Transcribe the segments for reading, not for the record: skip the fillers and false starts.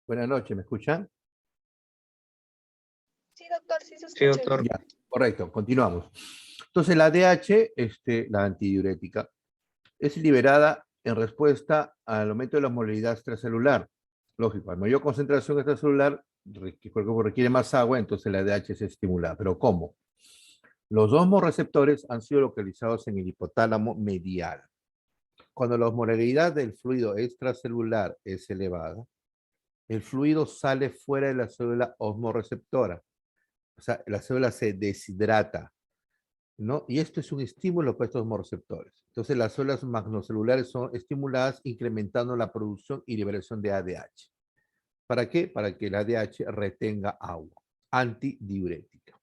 Buenas noches, ¿me escuchan? Sí, doctor, sí se Sí, escucha doctor. bien. Ya, correcto, continuamos. Entonces, la ADH, la antidiurética, es liberada en respuesta al aumento de la movilidad extracelular. Lógico, a mayor concentración extracelular, el cuerpo requiere más agua, entonces la ADH es estimulada. ¿Pero cómo? Los osmorreceptores han sido localizados en el hipotálamo medial. Cuando la osmolaridad del fluido extracelular es elevada, el fluido sale fuera de la célula osmorreceptora. O sea, la célula se deshidrata, ¿no? Y esto es un estímulo para estos osmorreceptores. Entonces, las células magnocelulares son estimuladas, incrementando la producción y liberación de ADH. ¿Para qué? Para que el ADH retenga agua, antidiurética.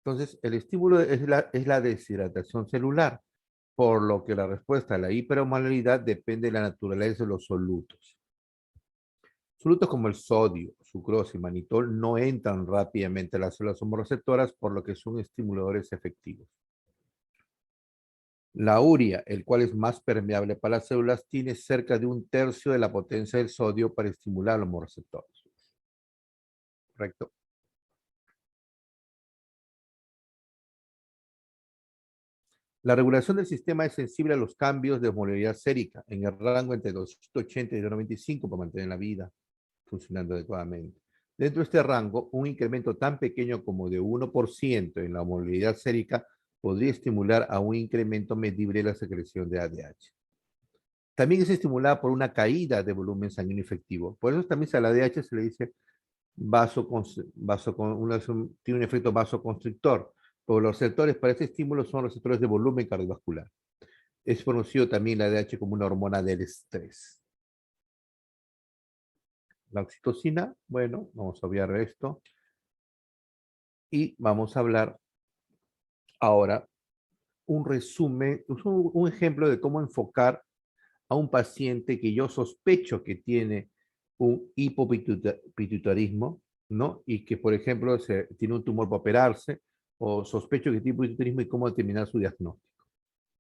Entonces, el estímulo es la deshidratación celular, por lo que la respuesta a la hiperosmolaridad depende de la naturaleza de los solutos. Solutos como el sodio, sucrosa y manitol no entran rápidamente a las células osmorreceptoras, por lo que son estimuladores efectivos. La urea, el cual es más permeable para las células, tiene cerca de 1/3 de la potencia del sodio para estimular los osmorreceptores. ¿Correcto? La regulación del sistema es sensible a los cambios de osmolaridad sérica en el rango entre 280 y 295 para mantener la vida funcionando adecuadamente. Dentro de este rango, un incremento tan pequeño como de 1% en la osmolaridad sérica podría estimular a un incremento medible de la secreción de ADH. También es estimulada por una caída de volumen sanguíneo efectivo. Por eso también a la ADH se le dice tiene un efecto vasoconstrictor. Pero los receptores para este estímulo son receptores de volumen cardiovascular. Es conocido también la ADH como una hormona del estrés. La oxitocina, bueno, vamos a obviar esto. Y vamos a hablar ahora un resumen, un ejemplo de cómo enfocar a un paciente que yo sospecho que tiene un hipopituitarismo, ¿no? Y que, por ejemplo, tiene un tumor para operarse, o sospecho que tiene hipopituitarismo y cómo determinar su diagnóstico.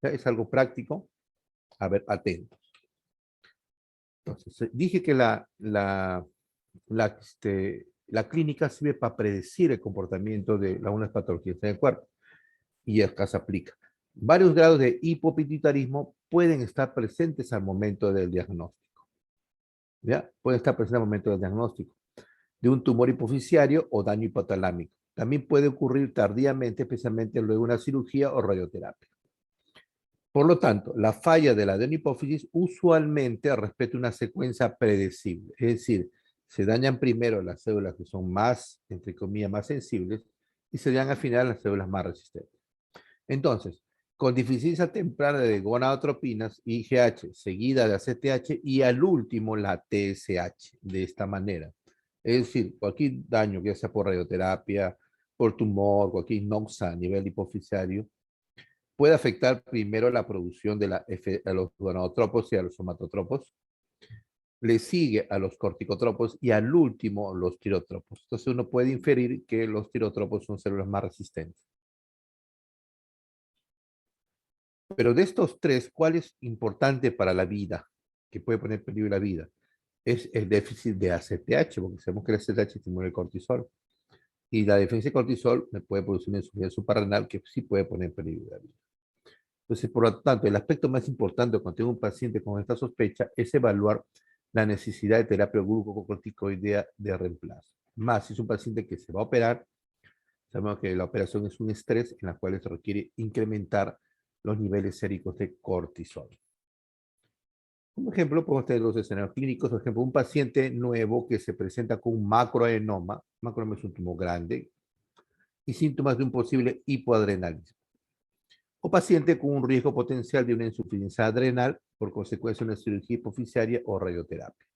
¿Ya? Es algo práctico. A ver, atentos. Entonces, dije que la clínica sirve para predecir el comportamiento de algunas patologías en el cuerpo. Y acá se aplica. Varios grados de hipopituitarismo pueden estar presentes al momento del diagnóstico. ¿Ya? Pueden estar presentes al momento del diagnóstico de un tumor hipofisiario o daño hipotalámico. También puede ocurrir tardíamente, especialmente luego de una cirugía o radioterapia. Por lo tanto, la falla de la adenohipófisis usualmente respeta una secuencia predecible. Es decir, se dañan primero las células que son más, entre comillas, más sensibles y se dañan al final las células más resistentes. Entonces, con deficiencia temprana de gonadotropinas, IGH, seguida de ACTH y al último la TSH, de esta manera. Es decir, cualquier daño, ya sea por radioterapia, por tumor, cualquier noxa a nivel hipofisiario, puede afectar primero la producción de a los gonadotropos y a los somatotropos, le sigue a los corticotropos y al último los tirotropos. Entonces uno puede inferir que los tirotropos son células más resistentes. Pero de estos tres, ¿cuál es importante para la vida? Que puede poner en peligro la vida. Es el déficit de ACTH, porque sabemos que el ACTH estimula el cortisol. Y la deficiencia de cortisol me puede producir una insuficiencia suprarrenal que sí puede poner en peligro la vida. Entonces, por lo tanto, el aspecto más importante cuando tengo un paciente con esta sospecha es evaluar la necesidad de terapia glucocorticoidea de reemplazo. Más si es un paciente que se va a operar, sabemos que la operación es un estrés en la cual se requiere incrementar los niveles séricos de cortisol. Como ejemplo, podemos tener los escenarios clínicos. Por ejemplo, un paciente nuevo que se presenta con un macroadenoma. Macroadenoma es un tumor grande y síntomas de un posible hipoadrenalismo. O paciente con un riesgo potencial de una insuficiencia adrenal por consecuencia de una cirugía hipofisiaria o radioterapia,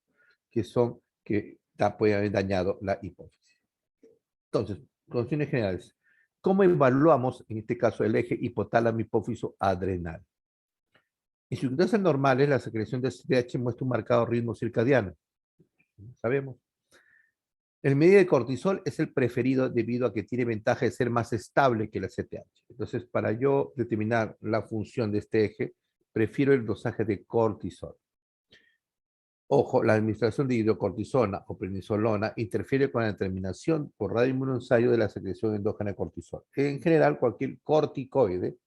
que pueden haber dañado la hipófisis. Entonces, conclusiones generales. ¿Cómo evaluamos, en este caso, el eje hipotálamo-hipófiso-adrenal? En circunstancias normales, la secreción de ACTH muestra un marcado ritmo circadiano. Sabemos. El medida de cortisol es el preferido debido a que tiene ventaja de ser más estable que el ACTH. Entonces, para yo determinar la función de este eje, prefiero el dosaje de cortisol. Ojo, la administración de hidrocortisona o prednisolona interfiere con la determinación por radioinmunoensayo de la secreción endógena de cortisol. En general, cualquier corticoide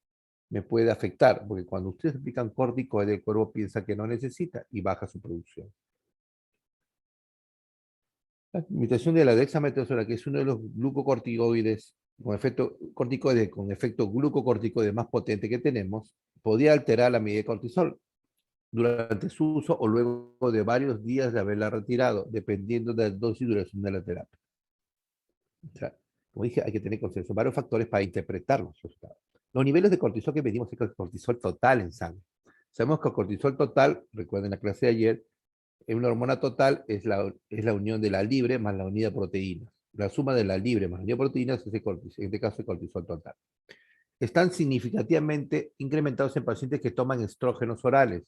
me puede afectar, porque cuando ustedes aplican corticoide, el cuerpo piensa que no necesita y baja su producción. La imitación de la dexametasona, que es uno de los glucocorticoides con efecto corticoide, con efecto glucocorticoide más potente que tenemos, podía alterar la medida de cortisol durante su uso o luego de varios días de haberla retirado, dependiendo de la dosis y duración de la terapia. O sea, como dije, hay que tener consenso, varios factores para interpretar los resultados. Los niveles de cortisol que medimos es el cortisol total en sangre. Sabemos que el cortisol total, recuerden la clase de ayer, en una hormona total es la unión de la libre más la unidad de proteínas. La suma de la libre más la unidad de proteínas es en este caso el cortisol total. Están significativamente incrementados en pacientes que toman estrógenos orales.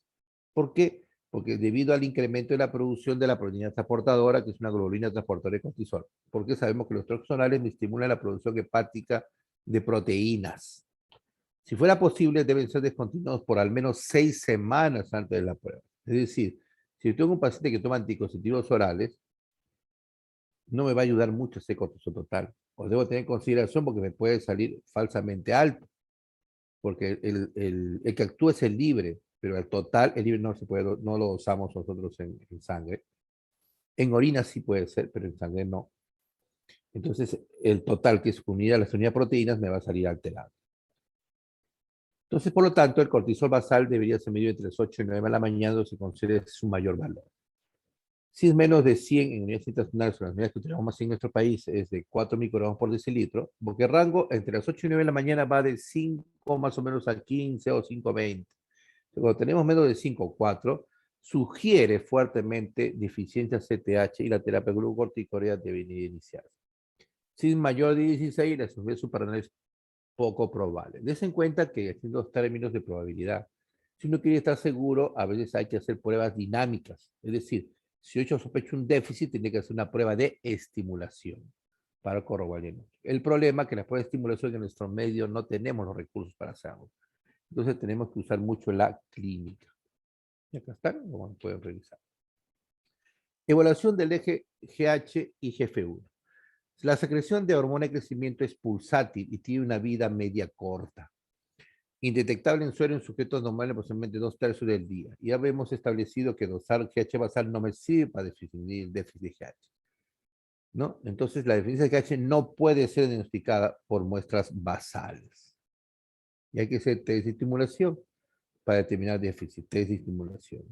¿Por qué? Porque debido al incremento de la producción de la proteína transportadora, que es una globulina transportadora de cortisol. Porque sabemos que los estrógenos orales estimulan la producción hepática de proteínas. Si fuera posible, deben ser descontinuados por al menos 6 semanas antes de la prueba. Es decir, si yo tengo un paciente que toma anticonceptivos orales, no me va a ayudar mucho ese cortisol total. O debo tener en consideración porque me puede salir falsamente alto, porque el que actúa es el libre, pero el total, el libre no se puede, no lo usamos nosotros en sangre. En orina sí puede ser, pero en sangre no. Entonces, el total, que es unida a las unidades de proteínas, me va a salir alterado. Entonces, por lo tanto, el cortisol basal debería ser medido entre las 8 y 9 de la mañana, donde se considera su mayor valor. Si es menos de 100 en unidades internacionales, o las unidades que tenemos más en nuestro país, es de 4 microgramos por decilitro, porque el rango entre las 8 y 9 de la mañana va de 5 más o menos a 15 o 5,20. Cuando tenemos menos de 5 o 4, sugiere fuertemente deficiencia CTH y la terapia glucocorticoidea debe iniciarse. Si es mayor de 16, la sufrimiento suprarrenal es poco probable. Des en cuenta que haciendo los términos de probabilidad, si uno quiere estar seguro, a veces hay que hacer pruebas dinámicas. Es decir, si yo sospecho un déficit, tiene que hacer una prueba de estimulación para corroborar el diagnóstico. El problema es que las pruebas de estimulación en nuestro medio no tenemos los recursos para hacerlo. Entonces tenemos que usar mucho la clínica. Y acá están, como pueden revisar. Evaluación del eje GH y GF1. La secreción de hormona de crecimiento es pulsátil y tiene una vida media corta. Indetectable en suero en sujetos normales aproximadamente 2/3 del día. Ya hemos establecido que dosar GH basal no me sirve para definir el déficit de GH. ¿No? Entonces, la deficiencia de GH no puede ser diagnosticada por muestras basales. Y hay que hacer test de estimulación para determinar déficit, test de estimulación.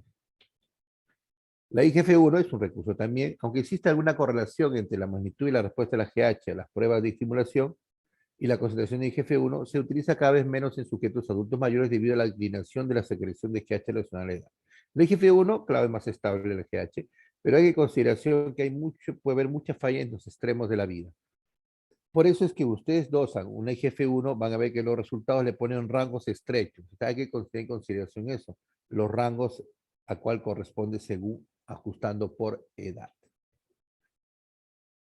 La IGF-1 es un recurso también, aunque existe alguna correlación entre la magnitud y la respuesta de la GH a las pruebas de estimulación y la concentración de IGF-1, se utiliza cada vez menos en sujetos adultos mayores debido a la inclinación de la secreción de GH relacionada a la edad. La IGF-1, cada vez más estable la GH, pero hay que consideración que puede haber mucha falla en los extremos de la vida. Por eso es que ustedes dosan una IGF-1, van a ver que los resultados le ponen rangos estrechos. O sea, hay que tener en consideración eso, los rangos a cuál corresponde según ajustando por edad.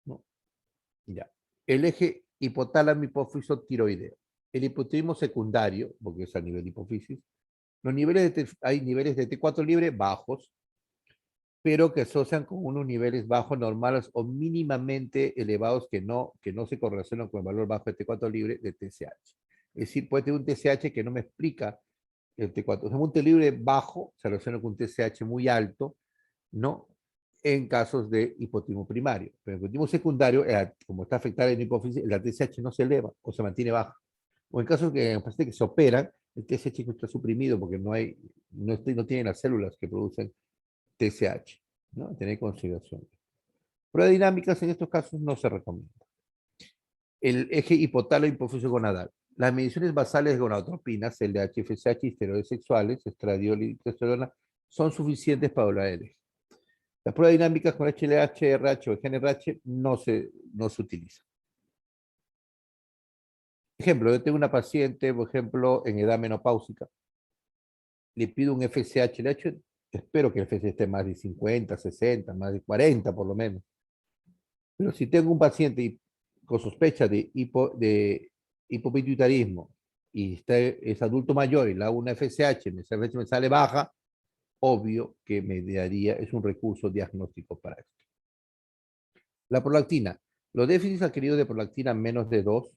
¿No? Ya. El eje hipotálamo hipófiso tiroideo. El hipotiroidismo secundario, porque es a nivel de hipófisis, hay niveles de T4 libre bajos, pero que asocian con unos niveles bajos normales o mínimamente elevados que no se correlacionan con el valor bajo de T4 libre de TSH. Es decir, puede tener un TSH que no me explica el T4. O sea, un T libre bajo se relaciona con un TSH muy alto, ¿no? En casos de hipotiroidismo primario. Pero en el hipotiroidismo secundario, como está afectada en hipófisis, la TSH no se eleva o se mantiene baja. O en casos que en pacientes que se operan, el TSH está suprimido porque no tienen las células que producen TSH, ¿no? Tener en consideración. Pruebas dinámicas en estos casos no se recomienda. El eje hipotálamo hipófisis gonadal. Las mediciones basales de gonadotropinas, LDH, FSH y esteroides sexuales, estradiol y testosterona, son suficientes para hablar del eje. Las pruebas dinámicas con HLH, RH o GNRH no se utilizan. Ejemplo, yo tengo una paciente, por ejemplo, en edad menopáusica, le pido un FSH, LH, espero que el FSH esté más de 50, 60, más de 40 por lo menos. Pero si tengo un paciente con sospecha de hipopituitarismo y es adulto mayor y le hago una FSH, mi FSH me sale baja, obvio que me daría, es un recurso diagnóstico para esto. La prolactina. Los déficits adquiridos de prolactina menos de 2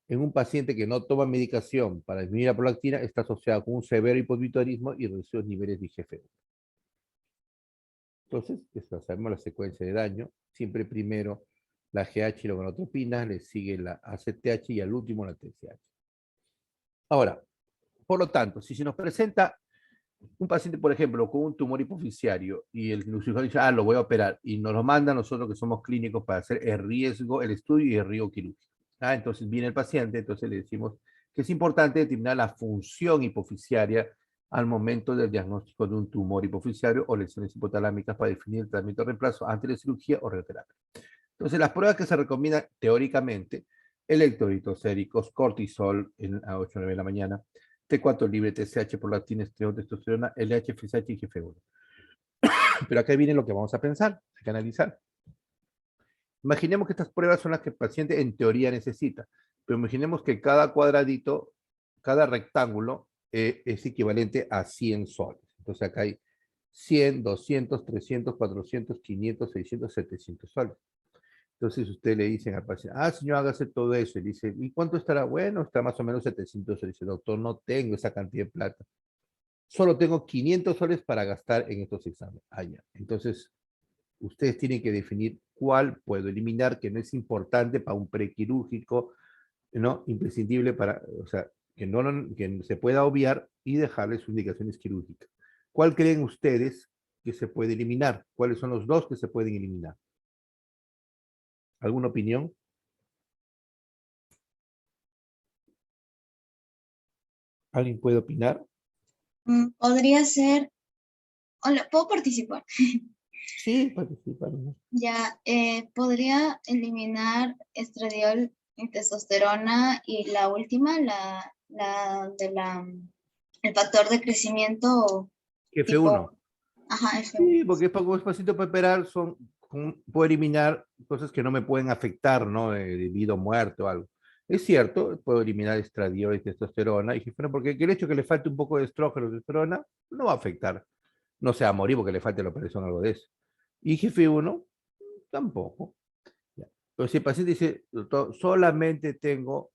en un paciente que no toma medicación para disminuir la prolactina está asociado con un severo hipopituitarismo y reducidos niveles de IGF-1. Entonces, sabemos la secuencia de daño. Siempre primero la GH y la gonadotropina, le sigue la ACTH y al último la TSH. Ahora, por lo tanto, si se nos presenta un paciente, por ejemplo, con un tumor hipoficiario y el cirujano dice, lo voy a operar, y nos lo manda a nosotros que somos clínicos para hacer el riesgo, el estudio y el riesgo quirúrgico. Entonces viene el paciente, entonces le decimos que es importante determinar la función hipoficiaria al momento del diagnóstico de un tumor hipoficiario o lesiones hipotalámicas para definir el tratamiento de reemplazo antes de cirugía o radioterapia. Entonces, las pruebas que se recomiendan teóricamente, electrolitos séricos, cortisol a 8 o 9 de la mañana, T4 libre, TSH, prolactina, estrés, testosterona, LH, FSH y GF1. Pero acá viene lo que vamos a pensar, hay que analizar. Imaginemos que estas pruebas son las que el paciente en teoría necesita, pero imaginemos que cada cuadradito, cada rectángulo es equivalente a 100 soles. Entonces acá hay 100, 200, 300, 400, 500, 600, 700 soles. Entonces usted le dice al paciente, señor, hágase todo eso. Y dice, ¿y cuánto estará? Bueno, está más o menos 700 soles. Dice, doctor, no tengo esa cantidad de plata. Solo tengo 500 soles para gastar en estos exámenes. Ya. Entonces, ustedes tienen que definir cuál puedo eliminar, que no es importante para un prequirúrgico, ¿no? Imprescindible para, o sea, que se pueda obviar y dejarle sus indicaciones quirúrgicas. ¿Cuál creen ustedes que se puede eliminar? ¿Cuáles son los dos que se pueden eliminar? ¿Alguna opinión? ¿Alguien puede opinar? Podría ser, hola, ¿puedo participar? Sí, participar, ¿no? Ya, podría eliminar estradiol y testosterona y la última, el factor de crecimiento F1. tipo, ajá, F1. Sí, porque como es paciente para operar, puedo eliminar cosas que no me pueden afectar, ¿no? De vida o muerte o algo. Es cierto, puedo eliminar estradiol y testosterona, y bueno, porque el hecho de que le falte un poco de estrógeno o testosterona no va a afectar. No se va a morir porque le falte la operación o algo de eso. Y GF1 tampoco. Ya. Pero si el paciente dice, doctor, solamente tengo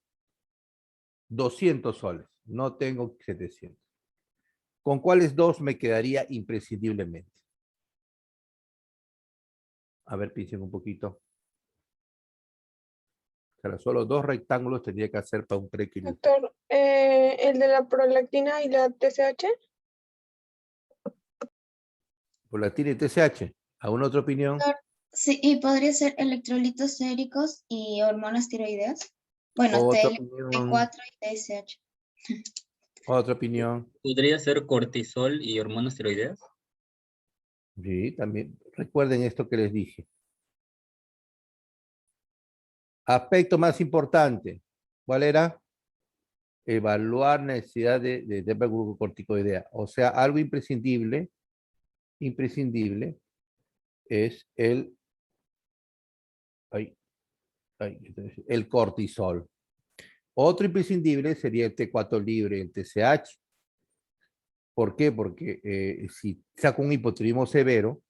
200 soles, no tengo 700. ¿Con cuáles dos me quedaría imprescindiblemente? A ver, piensen un poquito. Pero solo dos rectángulos tendría que hacer para un preequilibrio. Doctor, el de la prolactina y la TSH. Prolactina y TSH. ¿Alguna otra opinión? Sí, y podría ser electrolitos séricos y hormonas tiroideas. Bueno, Otra opinión. T4 y TSH. Otra opinión. ¿Podría ser cortisol y hormonas tiroideas? Sí, también. Recuerden esto que les dije. Aspecto más importante. ¿Cuál era? Evaluar necesidad de glucocorticoidea. O sea, algo imprescindible es ay, el cortisol. Otro imprescindible sería el T4 libre, el TSH. ¿Por qué? Porque si saca un hipotiroidismo severo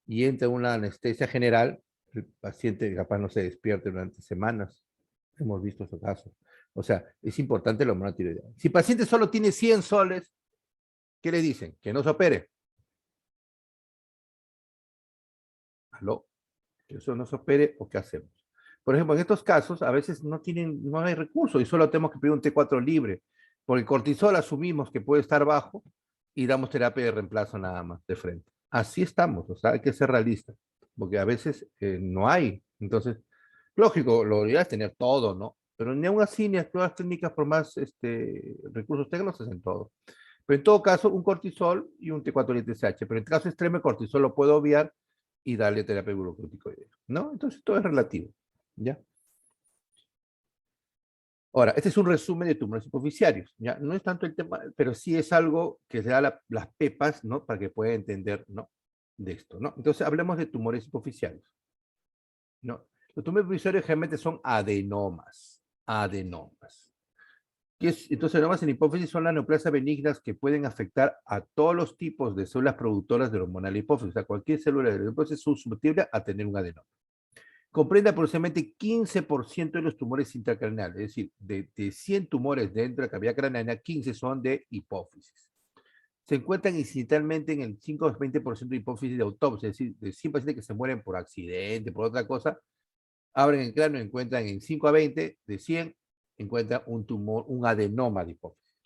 y entra una anestesia general, el paciente capaz no se despierte durante semanas. Hemos visto esos casos. O sea, es importante la hormona tiroidea. Si el paciente solo tiene 100 soles, ¿qué le dicen? Que no se opere. ¿Aló? Que eso no se opere o qué hacemos. Por ejemplo, en estos casos, a veces no hay recursos y solo tenemos que pedir un T4 libre. Por el cortisol asumimos que puede estar bajo y damos terapia de reemplazo nada más de frente. Así estamos, o sea, hay que ser realistas, porque a veces no hay. Entonces, lógico, lo ideal es tener todo, ¿no? Pero ni aún así, ni las pruebas clínicas, por más recursos técnicos, hacen todo. Pero en todo caso, un cortisol y un T4 y TSH. Pero en el caso extremo, el cortisol lo puedo obviar y darle terapia glucocorticoidea, ¿no? Entonces, todo es relativo, ¿ya? Ahora, este es un resumen de tumores hipoficiarios, ¿ya? No es tanto el tema, pero sí es algo que se da las pepas, ¿no? Para que pueda entender, ¿no? De esto, ¿no? Entonces, hablemos de tumores hipoficiarios, ¿no? Los tumores hipoficiarios generalmente son adenomas. Entonces, adenomas en hipófisis son las neoplasias benignas que pueden afectar a todos los tipos de células productoras de hormona de la hipófisis. O sea, cualquier célula de la hipófisis es susceptible a tener un adenoma. Comprende aproximadamente 15% de los tumores intracraneales, es decir, de 100 tumores dentro de la cavidad craneana, 15 son de hipófisis. Se encuentran incidentalmente en el 5 o 20% de hipófisis de autopsia, es decir, de 100 pacientes que se mueren por accidente, por otra cosa, abren el cráneo, encuentran en 5 a 20, de 100, encuentran un tumor, un adenoma de hipófisis.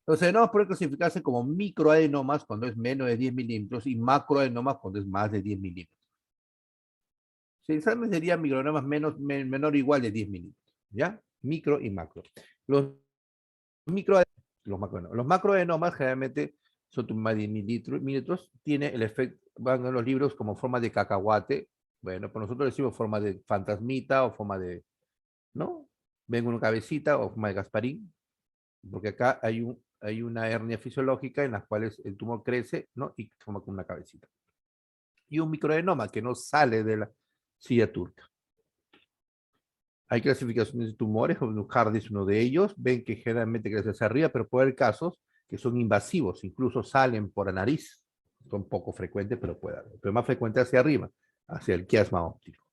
Los adenomas pueden clasificarse como microadenomas cuando es menos de 10 milímetros y macroadenomas cuando es más de 10 milímetros. Si el examen sería microadenoma menor o igual de 10 milímetros, ¿ya? Micro y macro. Los macroadenomas generalmente son más de 10 milímetros, tiene el efecto, van en los libros como forma de cacahuate, bueno, pues nosotros decimos forma de fantasmita o forma de, ¿no? Ven una cabecita o forma de Gasparín, porque acá hay una hernia fisiológica en la cual el tumor crece, ¿no? Y forma como una cabecita. Y un microadenoma que no sale de la silla turca. Hay clasificaciones de tumores, Hardy es uno de ellos, ven que generalmente crece hacia arriba, pero puede haber casos que son invasivos, incluso salen por la nariz, son poco frecuentes, pero puede haber, pero más frecuente hacia arriba, hacia el quiasma óptico.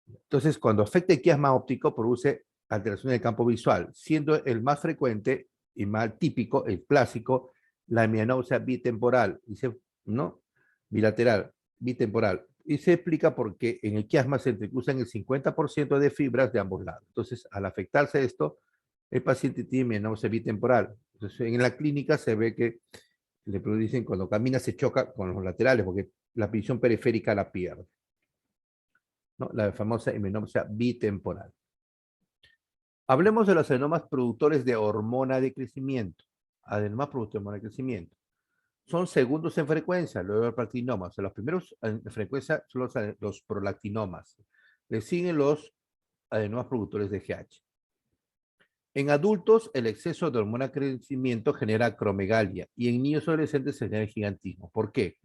Entonces, cuando afecta el quiasma óptico, produce alteración del campo visual, siendo el más frecuente y más típico, el clásico, la mianopsia bitemporal, ¿no? Bilateral, bitemporal. Y se explica porque en el quiasma se entrecruzan el 50% de fibras de ambos lados. Entonces, al afectarse esto, el paciente tiene mianopsia bitemporal. Entonces, en la clínica se ve que le producen, cuando camina se choca con los laterales, porque la visión periférica la pierde, ¿no? La famosa mianopsia bitemporal. Hablemos de los adenomas productores de hormona de crecimiento. Adenomas productores de hormona de crecimiento. Son segundos en frecuencia, luego el prolactinoma. O sea, los primeros en frecuencia son los prolactinomas. Le siguen los adenomas productores de GH. En adultos, el exceso de hormona de crecimiento genera acromegalia y en niños y adolescentes se genera gigantismo. ¿Por qué?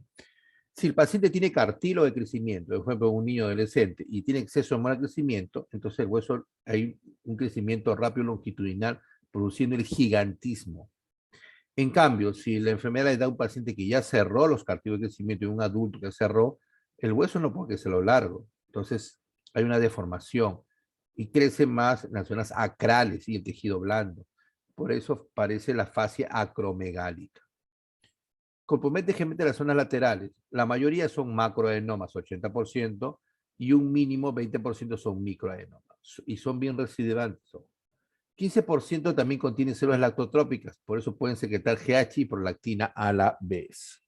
Si el paciente tiene cartílago de crecimiento, por ejemplo, un niño adolescente, y tiene exceso de hormona de crecimiento, entonces el hueso hay un crecimiento rápido longitudinal produciendo el gigantismo. En cambio, si la enfermedad le da a un paciente que ya cerró los cartílagos de crecimiento y un adulto que cerró, el hueso no puede crecer largo. Entonces, hay una deformación y crece más en las zonas acrales y el tejido blando. Por eso parece la fascia acromegálica. Compromete generalmente las zonas laterales. La mayoría son macroadenomas, 80%, y un mínimo 20% son microadenomas. Y son bien residuantes. 15% también contienen células lactotrópicas, por eso pueden secretar GH y prolactina a la vez.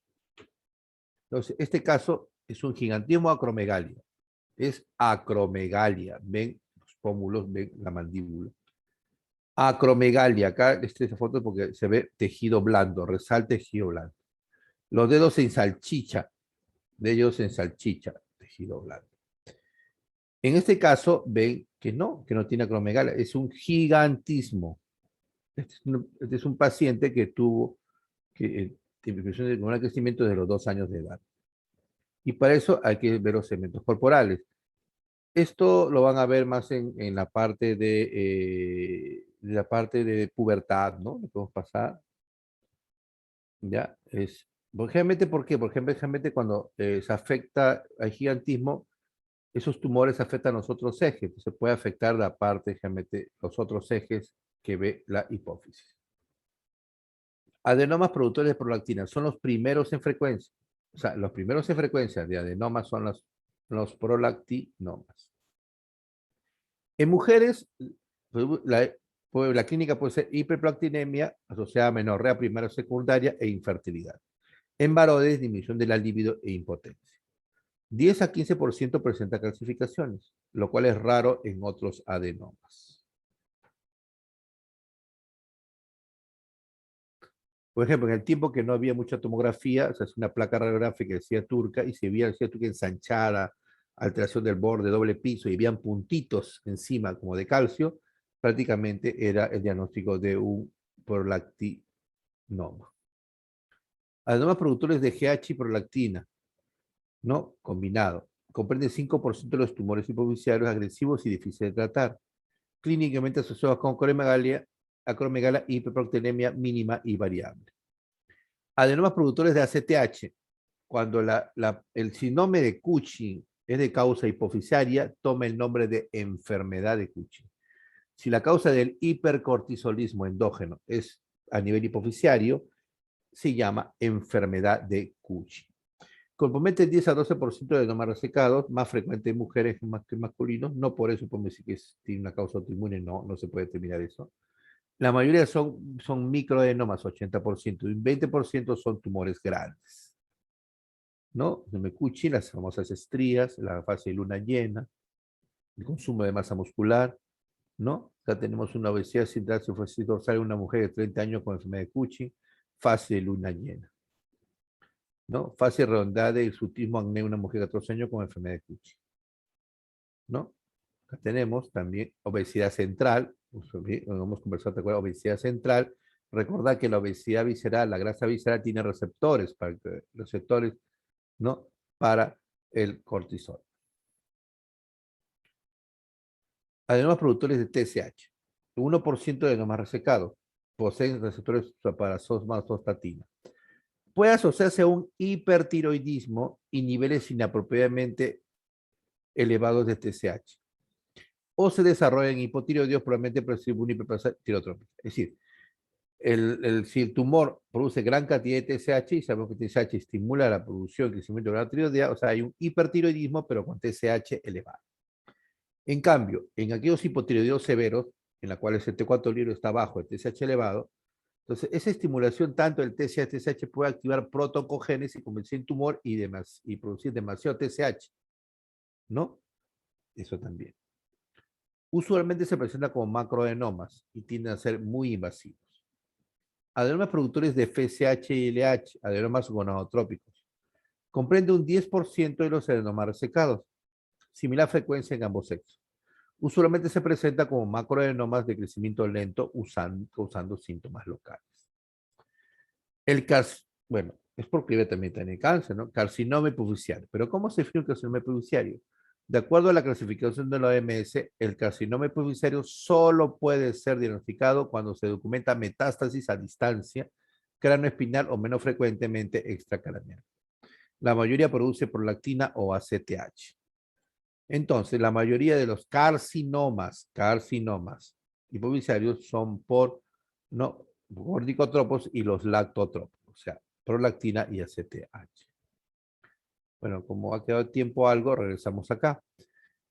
Entonces, este caso es un gigantismo acromegalia. Es acromegalia. Ven los pómulos, ven la mandíbula. Acromegalia. Acá esta foto porque se ve tejido blando, resalta tejido blando. Los dedos en salchicha, dedos en salchicha, tejido blando. En este caso, ven que no tiene acromegalia, es un gigantismo. Este es un paciente que tuvo infección de hormona de crecimiento desde los 2 años de edad. Y para eso hay que ver los segmentos corporales. Esto lo van a ver más en la parte de pubertad, ¿no? Lo podemos pasar. Ya, generalmente, ¿por qué? Porque generalmente cuando se afecta al gigantismo, esos tumores afectan los otros ejes, entonces puede afectar la parte, generalmente, los otros ejes que ve la hipófisis. Adenomas productores de prolactina son los primeros en frecuencia. O sea, los primeros en frecuencia de adenomas son los prolactinomas. En mujeres, la clínica puede ser hiperprolactinemia asociada a menorrea primaria o secundaria e infertilidad. En varones, disminución de la libido e impotencia. 10 a 15% presenta calcificaciones, lo cual es raro en otros adenomas. Por ejemplo, en el tiempo que no había mucha tomografía, se hacía una placa radiográfica de silla turca y se veía la silla turca ensanchada, alteración del borde, doble piso, y habían puntitos encima como de calcio, prácticamente era el diagnóstico de un prolactinoma. Adenomas productores de GH y prolactina, ¿no? Combinado. Comprende 5% de los tumores hipofisiarios agresivos y difíciles de tratar. clínicamente asociados con acromegalia y hiperproteinemia mínima y variable. Adenomas productores de ACTH. Cuando el síndrome de Cushing es de causa hipoficiaria, toma el nombre de enfermedad de Cushing. Si la causa del hipercortisolismo endógeno es a nivel hipoficiario, se llama enfermedad de Cushing. Compromete el 10 a 12% de adenomas resecados, más frecuente en mujeres más que masculinos. No por eso podemos decir que tiene una causa autoinmune, no se puede determinar eso. La mayoría son microadenomas, 80%, y un 20% son tumores grandes. ¿No? Cushing, las famosas estrías, la fase de luna llena, el consumo de masa muscular, ¿no? Acá tenemos una obesidad central superficie dorsal en una mujer de 30 años con enfermedad de Cushing, fase de luna llena, ¿no? Fase redondeada de hirsutismo acné en una mujer de 14 años con enfermedad de Cushing, ¿no? Acá tenemos también obesidad central, hemos conversado, ¿te acuerdas? Obesidad central. Recordad que la obesidad visceral, la grasa visceral tiene receptores, ¿no? Para el cortisol. Adenomas productores de TSH. 1% de adenomas resecados poseen receptores para somatostatina. Puede asociarse a un hipertiroidismo y niveles inapropiadamente elevados de TSH. O se desarrollan hipotiroideos probablemente por un hipertiroidismo. Es decir, si el tumor produce gran cantidad de TSH, y sabemos que TSH estimula la producción y crecimiento de la tiroidea, o sea, hay un hipertiroidismo, pero con TSH elevado. En cambio, en aquellos hipotiroideos severos, en la cual el CT4 libre está bajo, el TSH elevado, entonces esa estimulación tanto del TSH puede activar protoncogénesis y convertir en tumor y producir demasiado TSH, ¿no? Eso también. Usualmente se presenta como macroadenomas y tienden a ser muy invasivos. Adenomas productores de FSH y LH, adenomas gonadotrópicos. Comprende un 10% de los adenomas resecados, similar frecuencia en ambos sexos. Usualmente se presenta como macroadenomas de crecimiento lento causando síntomas locales. Bueno, es porque también tiene cáncer, ¿no? Carcinoma hipoficiario. Pero ¿cómo se define un carcinoma hipoficiario? De acuerdo a la clasificación de la OMS, el carcinoma hipoficiario solo puede ser diagnosticado cuando se documenta metástasis a distancia, craneoespinal o menos frecuentemente extracraneal. La mayoría produce prolactina o ACTH. Entonces, la mayoría de los carcinomas hipoficiarios son por corticotropos y los lactotropos, o sea, prolactina y ACTH. Bueno, como ha quedado tiempo algo, regresamos acá.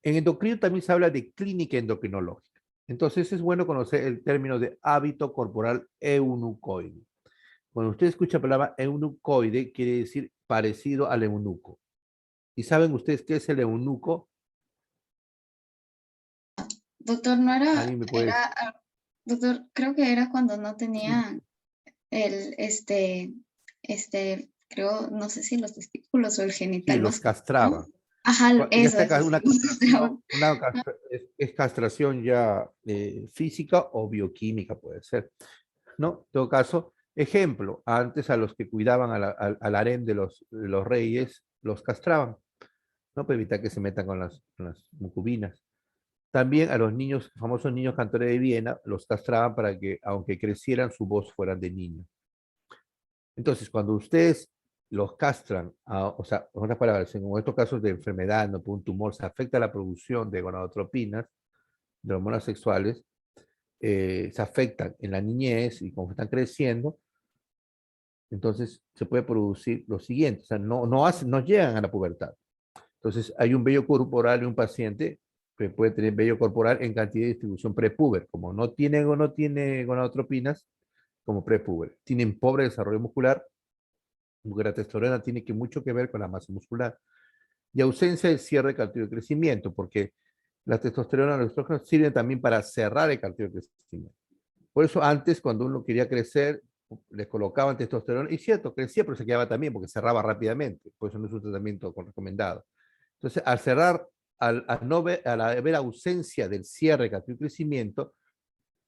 En endocrino también se habla de clínica endocrinológica. Entonces, es bueno conocer el término de hábito corporal eunucoide. Cuando usted escucha la palabra eunucoide, quiere decir parecido al eunuco. ¿Y saben ustedes qué es el eunuco? Doctor, no ¿Alguien me puede decir? doctor, creo que era cuando no tenían creo, no sé si los testículos o el Sí, genital los masculino. castraba. Ajá, Ya eso, está eso. una Sí. castración, es castración ya física o bioquímica puede ser, ¿no? En todo caso, ejemplo, antes a los que cuidaban al harén de los reyes, los castraban, ¿no? Para evitar que se metan con las concubinas. También a los niños, famosos niños cantores de Viena, los castraban para que, aunque crecieran, su voz fuera de niño. Entonces, cuando ustedes los castran, o sea, en otras palabras, en estos casos de enfermedad, no por un tumor, se afecta la producción de gonadotropinas, de hormonas sexuales, se afectan en la niñez y como están creciendo, entonces se puede producir lo siguiente, o sea, no llegan a la pubertad. Entonces, hay un vello corporal de un paciente que puede tener vello corporal en cantidad de distribución prepuber, como no tiene gonadotropinas, como prepuber. Tienen pobre desarrollo muscular, porque la testosterona tiene mucho que ver con la masa muscular. Y ausencia de cierre de cartílago de crecimiento, porque la testosterona y los estrógenos sirven también para cerrar el cartílago de crecimiento. Por eso antes, cuando uno quería crecer, les colocaban testosterona, y cierto, crecía, pero se quedaba también, porque cerraba rápidamente. Por eso no es un tratamiento recomendado. Entonces, al cerrar, al haber ausencia del cierre de cartílago de crecimiento,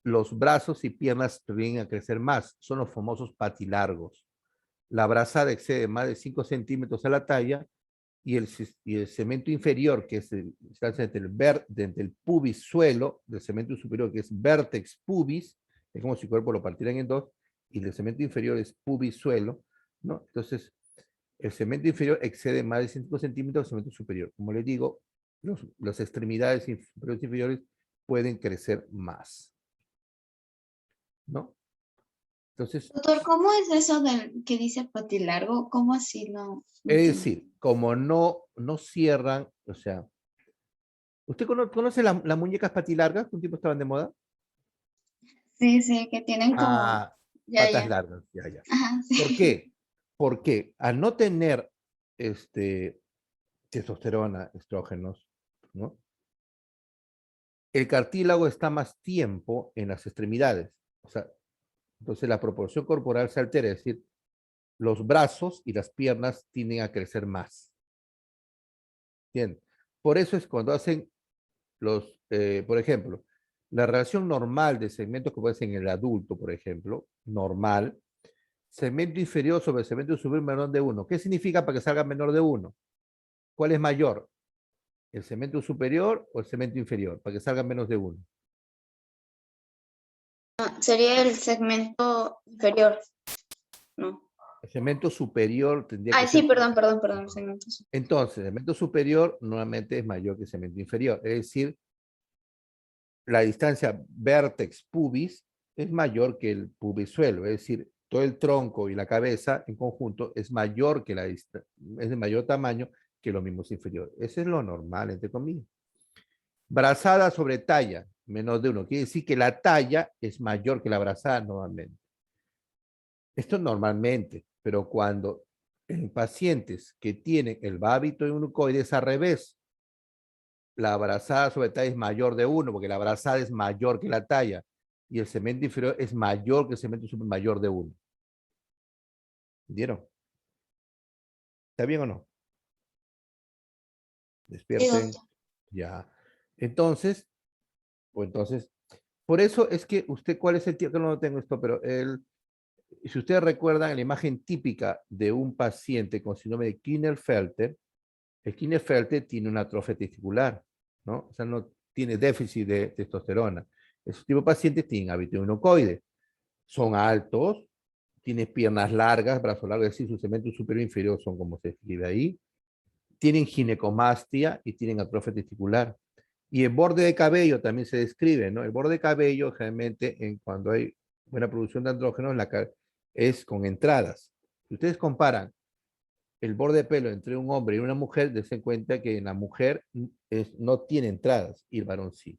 los brazos y piernas vienen a crecer más. Son los famosos patilargos. La brazada excede más de 5 centímetros a la talla y el segmento inferior, que es está entre el pubis suelo, del segmento superior, que es vértex pubis, es como si el cuerpo lo partieran en dos, y el segmento inferior es pubis suelo, ¿no? Entonces, el segmento inferior excede más de 5 centímetros del segmento superior. Como les digo, las extremidades superiores y inferiores pueden crecer más, ¿no? Entonces, Doctor, ¿cómo es eso del que dice patilargo? ¿Cómo así? No, no es entiendo. decir, como no cierran, o sea, ¿usted conoce las muñecas patilargas que un tiempo estaban de moda? Sí, sí, que tienen como, Ah, ya, patas ya. largas, ya, ya. Ajá, ¿Por sí. qué? Porque al no tener testosterona, estrógenos, ¿no? El cartílago está más tiempo en las extremidades. O sea, entonces la proporción corporal se altera, es decir, los brazos y las piernas tienden a crecer más. ¿Entienden? Por eso es cuando hacen por ejemplo, la relación normal de segmentos que puede ser en el adulto, por ejemplo, normal, segmento inferior sobre segmento superior menor de 1. ¿Qué significa para que salga menor de 1? ¿Cuál es mayor? ¿El segmento superior o el segmento inferior? Para que salga menos de 1. Sería el segmento inferior, ¿no? El segmento superior tendría que Ah, sí, ser. perdón, segmento. Entonces, el segmento superior normalmente es mayor que el segmento inferior. Es decir, la distancia vértex pubis es mayor que el pubisuelo. Es decir, todo el tronco y la cabeza en conjunto es mayor que es de mayor tamaño que los mismos inferiores. Eso es lo normal, entre comillas. Brazada sobre talla, menos de 1. Quiere decir que la talla es mayor que la brazada normalmente. Esto normalmente, pero cuando en pacientes que tienen el hábito eunucoide es al revés. La brazada sobre talla es mayor de 1, porque la brazada es mayor que la talla, y el segmento inferior es mayor que el segmento superior mayor de 1. ¿Entendieron? ¿Está bien o no? Sí, Despierten. doctor. Ya. Entonces, por eso es que usted, ¿cuál es el tío? Que no tengo esto, pero si ustedes recuerdan la imagen típica de un paciente con síndrome de Klinefelter, el Klinefelter tiene una atrofia testicular, ¿no? O sea, no tiene déficit de testosterona. Esos tipos de pacientes tienen hábito eunucoide. Son altos, tienen piernas largas, brazos largos, es decir, su segmento superior e inferior son como se escribe ahí. Tienen ginecomastia y tienen atrofia testicular. Y el borde de cabello también se describe, ¿no? El borde de cabello, generalmente, cuando hay buena producción de andrógenos, es con entradas. Si ustedes comparan el borde de pelo entre un hombre y una mujer, dense cuenta que en la mujer no tiene entradas y el varón sí.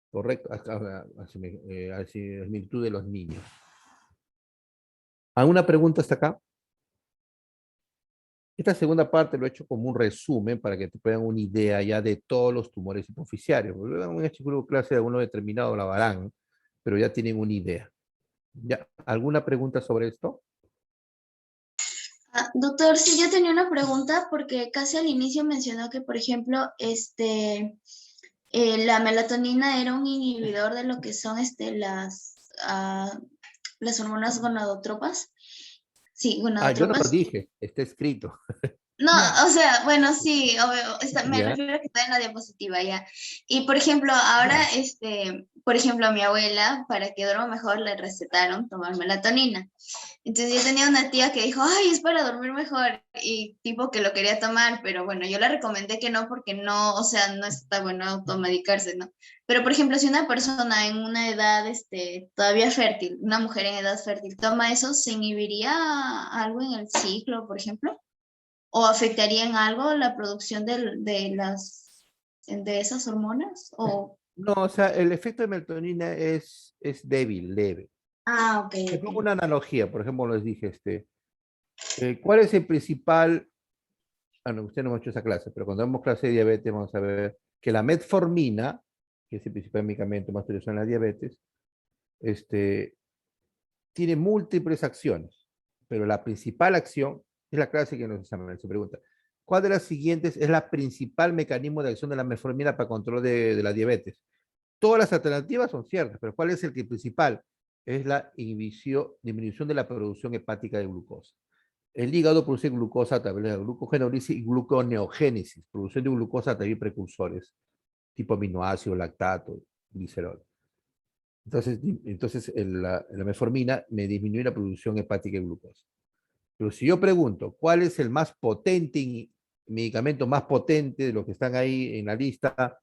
Correcto, así en virtud de los niños. ¿Alguna pregunta hasta acá? Esta segunda parte lo he hecho como un resumen para que te puedan una idea ya de todos los tumores hipoficiarios. Luego en este grupo de clase de alguno determinado la harán, pero ya tienen una idea. ¿Ya? ¿Alguna pregunta sobre esto? Doctor, sí, yo tenía una pregunta porque casi al inicio mencionó que, por ejemplo, la melatonina era un inhibidor de lo que son las hormonas gonadotropas. Sí, Ah, yo no lo gonadotropas. dije, está escrito. No, o sea, bueno, sí, obvio, me ¿Ya? refiero a que está en la diapositiva ya. Y por ejemplo, ahora, Ya. por ejemplo, a mi abuela, para que duerma mejor, le recetaron tomar melatonina. Entonces yo tenía una tía que dijo, ay, es para dormir mejor, y tipo que lo quería tomar, pero bueno, yo le recomendé que no, porque no, o sea, no está bueno automedicarse, ¿no? Pero por ejemplo, si una persona en una edad, todavía fértil, una mujer en edad fértil, toma eso, ¿se inhibiría algo en el ciclo, por ejemplo? ¿O afectaría en algo la producción de esas hormonas? O, No, o sea, el efecto de melatonina es débil, leve. ok, Te ok. pongo una analogía, por ejemplo, les dije, ¿cuál es el principal? Ah, no, usted no hemos hecho esa clase, pero cuando damos clase de diabetes vamos a ver que la metformina, que es el principal medicamento más utilizado en la diabetes, tiene múltiples acciones, pero la principal acción es la clase que nos examina. Se pregunta, ¿cuál de las siguientes es la principal mecanismo de acción de la metformina para control de la diabetes? Todas las alternativas son ciertas, pero ¿cuál es el que principal? Es la disminución de la producción hepática de glucosa. El hígado produce glucosa a través de la glucogenólisis y gluconeogénesis, producción de glucosa a través de precursores, tipo aminoácido, lactato, glicerol. Entonces la metformina me disminuye la producción hepática de glucosa. Pero si yo pregunto, ¿cuál es el más potente medicamento más potente de los que están ahí en la lista,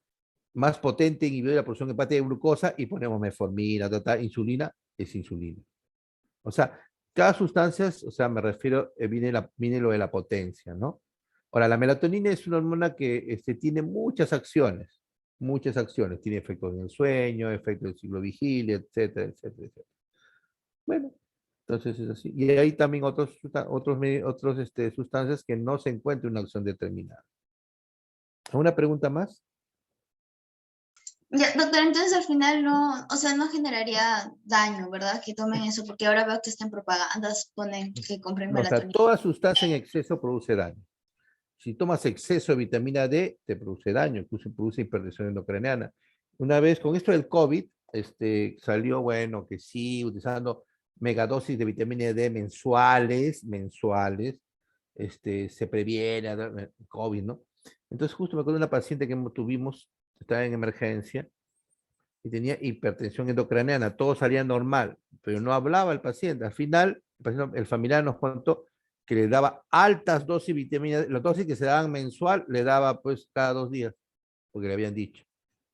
más potente inhibidor de la producción hepática de glucosa? Y ponemos metformina, insulina, es insulina. O sea, cada sustancia, o sea, me refiero, viene lo de la potencia, ¿no? Ahora, la melatonina es una hormona que tiene muchas acciones, tiene efectos en el sueño, efectos del ciclo vigilia, etcétera, etcétera, etcétera. Bueno, entonces es así. Y hay también otros sustancias que no se encuentran una acción determinada. ¿Alguna pregunta más? Ya, doctor, entonces al final no, o sea, no generaría daño, ¿verdad? Que tomen eso, porque ahora veo que está en propagandas, ponen que compren No, o sea, melatonina. toda sustancia en exceso produce daño. Si tomas exceso de vitamina D, te produce daño, incluso produce hipertensión endocriniana. Una vez, con esto del COVID, salió, bueno, que sí, utilizando megadosis de vitamina D mensuales, se previene COVID, ¿no? Entonces, justo me acuerdo de una paciente que tuvimos, estaba en emergencia, y tenía hipertensión endocriniana, todo salía normal, pero no hablaba el paciente. Al final, el familiar nos contó que le daba altas dosis de vitamina D, las dosis que se daban mensual, le daba pues cada 2 días, porque le habían dicho.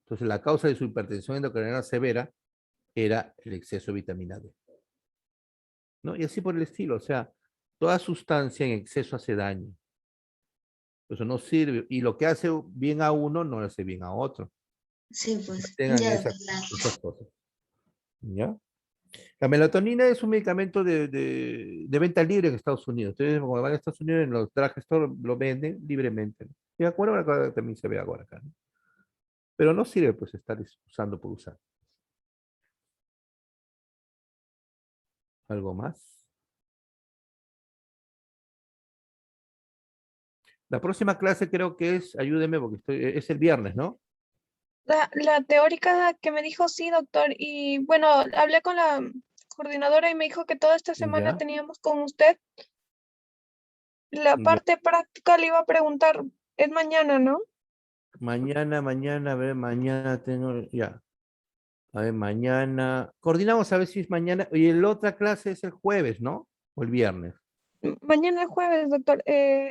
Entonces, la causa de su hipertensión endocriniana severa era el exceso de vitamina D, ¿no? Y así por el estilo, o sea, toda sustancia en exceso hace daño. Eso no sirve, y lo que hace bien a uno no le hace bien a otro. Sí, pues, Tengan ya, esas, claro. esas cosas, ¿ya? La melatonina es un medicamento de venta libre en Estados Unidos. Ustedes, cuando van a Estados Unidos, en los drugstores lo venden libremente, ¿no? Y acuerdo, ahora también se ve ahora acá, ¿no? Pero no sirve pues estar usando por usar. ¿Algo más? La próxima clase creo que es, ayúdeme porque es el viernes, ¿no? La teórica que me dijo sí, doctor, y bueno, hablé con la coordinadora y me dijo que toda esta semana Ya, teníamos con usted. La ya. parte práctica le iba a preguntar, es mañana, ¿no? Mañana, a ver, mañana tengo, ya. A ver, mañana. Coordinamos a ver si es mañana. Y la otra clase es el jueves, ¿no? O el viernes. Mañana es jueves, doctor.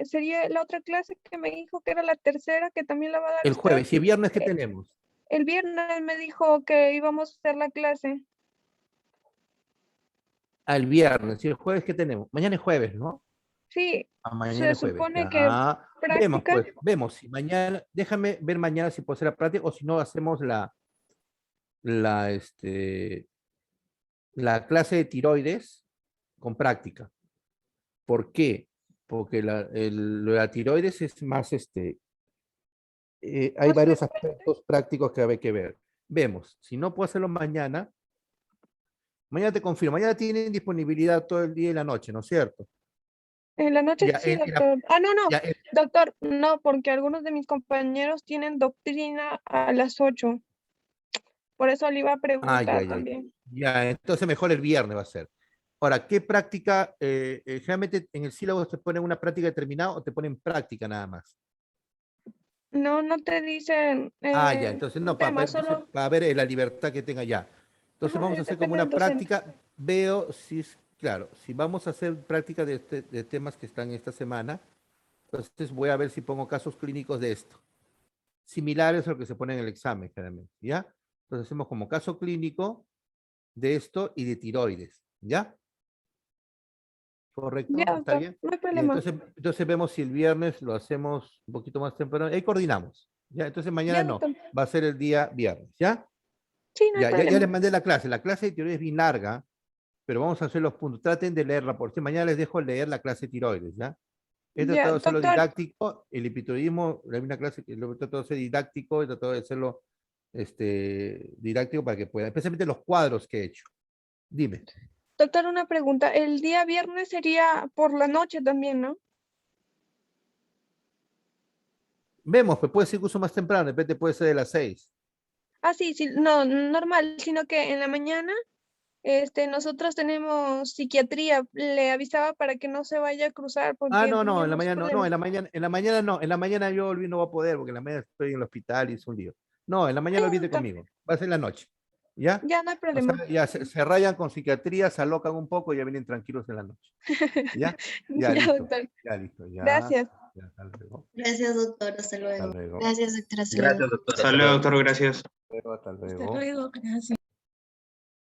Sería la otra clase que me dijo que era la tercera, que también la va a dar El usted. jueves. ¿Y el viernes qué Eh, tenemos? el viernes me dijo que íbamos a hacer la clase. El viernes. ¿Y el jueves qué tenemos? Mañana es jueves, ¿no? Sí, Mañana se es jueves. supone que Ya. Vemos, práctica. pues, vemos. Si mañana, déjame ver mañana si puedo hacer la práctica o si no, hacemos la, este, la clase de tiroides con práctica. ¿Por qué? Porque lo de la tiroides es más, hay Más varios frecuente. aspectos prácticos que hay que ver. Vemos, si no puedo hacerlo mañana, mañana te confirmo, mañana tienen disponibilidad todo el día y la noche, ¿no es cierto? En la noche Ya, sí, doctor. No, ya, doctor, no, porque algunos de mis compañeros tienen doctrina a las 8. Por eso le iba a ya, preguntar ya, también. ya, entonces mejor el viernes va a ser. Ahora, ¿qué práctica? Generalmente en el sílabo te ponen una práctica determinada o te ponen práctica nada más. No, no te dicen Ya, entonces no, un tema, solo. para ver la libertad que tenga ya. Entonces Ajá, vamos a hacer como depende del una docente. práctica, veo si es, claro, si vamos a hacer práctica de temas que están esta semana, entonces voy a ver si pongo casos clínicos de esto, similares a lo que se pone en el examen, generalmente, ¿ya? Entonces hacemos como caso clínico de esto y de tiroides, ¿ya? Ya, ¿Correcto? ¿Está doctor, bien? no hay Y problema. entonces vemos si el viernes lo hacemos un poquito más temprano, ahí coordinamos, ¿ya? Entonces mañana Ya, no, doctor. va a ser el día viernes, ¿ya? Sí, no hay Ya les problema. mandé la clase. La clase de tiroides es bien larga, pero vamos a hacer los puntos. Traten de leerla, porque mañana les dejo leer la clase de tiroides, ¿ya? He Ya, tratado de hacerlo doctor. didáctico, el hipotiroidismo, la misma clase que lo he tratado de hacer didáctico, he tratado de hacerlo didáctico para que puedan, especialmente los cuadros que he hecho. Dime. Doctor, una pregunta. El día viernes sería por la noche también, ¿no? Vemos, pues puede ser incluso más temprano, de repente puede ser de las 6. Ah, sí, sí, no, normal, sino que en la mañana Nosotros tenemos psiquiatría. Le avisaba para que no se vaya a cruzar porque Ah, no, no, en la teníamos mañana no, no, problemas. en la mañana no, en la mañana yo no voy a poder porque en la mañana estoy en el hospital y es un lío. No, en la mañana Ya, olvide conmigo, va a ser en la noche, ¿ya? ya no hay O sea, problema. ya se rayan con psiquiatría, se alocan un poco y ya vienen tranquilos en la noche, ¿ya? Ya, Ya, listo, doctor. ya, listo, ya, Gracias. ya, hasta luego, Gracias, doctor. Hasta hasta luego. luego, Gracias, doctor. Hasta luego. Gracias, doctor. Hasta Hasta luego, luego. doctor, gracias. hasta Hasta luego. luego. Gracias.